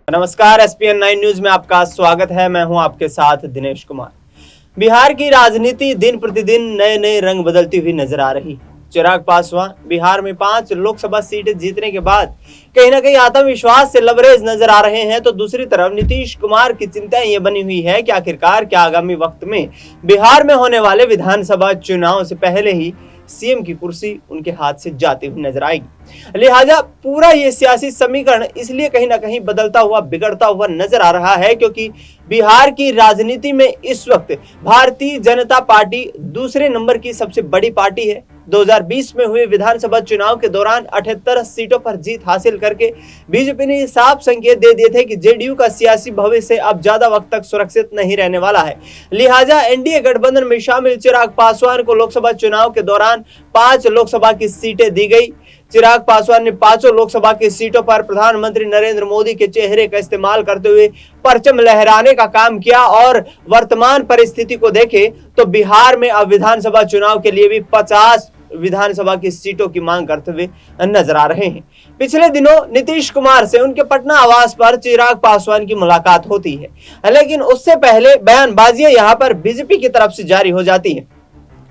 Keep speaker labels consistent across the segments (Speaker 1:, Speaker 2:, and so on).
Speaker 1: नमस्कार, ESPN 9 news में आपका स्वागत है। मैं हूं आपके साथ दिनेश कुमार। बिहार की राजनीति दिन प्रतिदिन नए नए रंग बदलती हुई नजर आ रही। चिराग पासवान बिहार में 5 लोकसभा सीटें जीतने के बाद कहीं ना कहीं आत्मविश्वास से लबरेज नजर आ रहे हैं, तो दूसरी तरफ नीतीश कुमार की चिंता ये बनी हुई है कि आखिरकार क्या आगामी वक्त में बिहार में होने वाले विधानसभा चुनाव से पहले ही सीएम की कुर्सी उनके हाथ से जाती हुई नजर आएगी। लिहाजा पूरा ये सियासी समीकरण इसलिए कहीं ना कहीं बदलता हुआ बिगड़ता हुआ नजर आ रहा है, क्योंकि बिहार की राजनीति में इस वक्त भारतीय जनता पार्टी दूसरे नंबर की सबसे बड़ी पार्टी है। 2020 में हुए विधानसभा चुनाव के दौरान 78 सीटों पर जीत हासिल करके बीजेपी ने साफ संकेत दे दिए थे कि जेडीयू का सियासी भविष्य अब ज्यादा वक्त तक सुरक्षित नहीं रहने वाला है। लिहाजा एनडीए गठबंधन में शामिल चिराग पासवान को लोकसभा चुनाव के दौरान 5 लोकसभा की सीटें दी गई। चिराग पासवान ने 5 लोकसभा की सीटों पर प्रधानमंत्री नरेंद्र मोदी के चेहरे का इस्तेमाल करते हुए परचम लहराने का काम किया और वर्तमान परिस्थिति को देखें तो बिहार में अब विधानसभा चुनाव के लिए भी 50 विधानसभा की सीटों की मांग करते हुए नजर आ रहे हैं। पिछले दिनों नीतीश कुमार से उनके पटना आवास पर चिराग पासवान की मुलाकात होती है, लेकिन उससे पहले बयानबाजियां यहां पर बीजेपी की तरफ से जारी हो जाती है।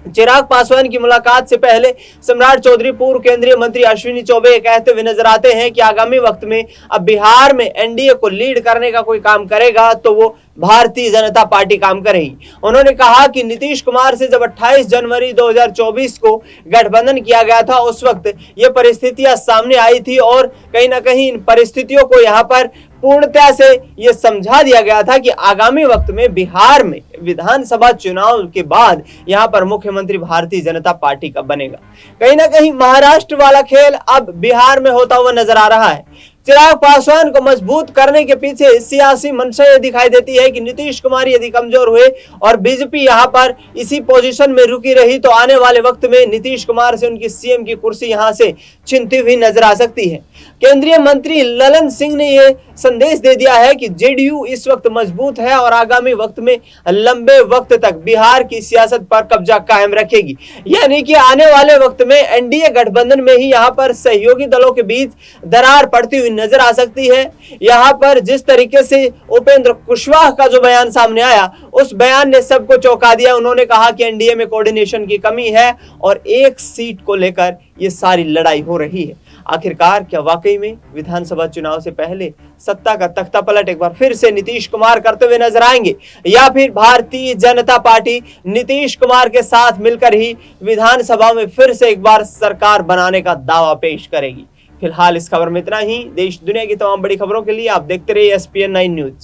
Speaker 1: चिराग पासवान की मुलाकात से पहले सम्राट चौधरी पूर्व केंद्रीय मंत्री अश्विनी चौबे कहते हुए नजर आते हैं कि आगामी वक्त में अब बिहार में एनडीए को लीड करने का कोई काम करेगा तो वो भारतीय जनता पार्टी काम करेगी। उन्होंने कहा कि नीतीश कुमार से जब 28 जनवरी 2024 को गठबंधन किया गया था, उस वक्त ये परिस्थितियां सामने आई थी और कहीं ना कहीं इन परिस्थितियों को यहाँ पर पूर्णतः से ये समझा दिया गया था कि आगामी वक्त में बिहार में विधानसभा चुनाव के बाद यहाँ पर मुख्यमंत्री भारतीय जनता पार्टी का बनेगा। कहीं ना कहीं महाराष्ट्र वाला खेल अब बिहार में होता हुआ नजर आ रहा है। चिराग पासवान को मजबूत करने के पीछे सियासी मंशा ये दिखाई देती है कि नीतीश कुमार यदि कमजोर हुए और बीजेपी यहाँ पर इसी पोजीशन में रुकी रही तो आने वाले वक्त में नीतीश कुमार से उनकी सीएम की कुर्सी यहाँ से छिनती हुई नजर आ सकती है। केंद्रीय मंत्री ललन सिंह ने यह संदेश दे दिया है कि जेडीयू इस वक्त मजबूत है और आगामी वक्त में लंबे वक्त तक बिहार की सियासत पर कब्जा कायम रखेगी, यानी कि आने वाले वक्त में एनडीए गठबंधन में ही यहाँ पर सहयोगी दलों के बीच दरार पड़ती हुई नजर आ सकती है। यहाँ पर जिस तरीके से उपेंद्र कुशवाहा का जो बयान सामने आया, उस बयान ने सबको चौंका दिया। उन्होंने कहा कि एनडीए में कोऑर्डिनेशन की कमी है और एक सीट को लेकर ये सारी लड़ाई हो रही है। आखिरकार क्या वाकई में विधानसभा चुनाव से पहले सत्ता का तख्ता पलट एक बार फिर से नीतीश कुमार करते हुए नजर आएंगे, या फिर भारतीय जनता पार्टी नीतीश कुमार के साथ मिलकर ही विधानसभा में फिर से एक बार सरकार बनाने का दावा पेश करेगी? फिलहाल इस खबर में इतना ही। देश दुनिया की तमाम बड़ी खबरों के लिए आप देखते रहिए एसपीएन 9 न्यूज।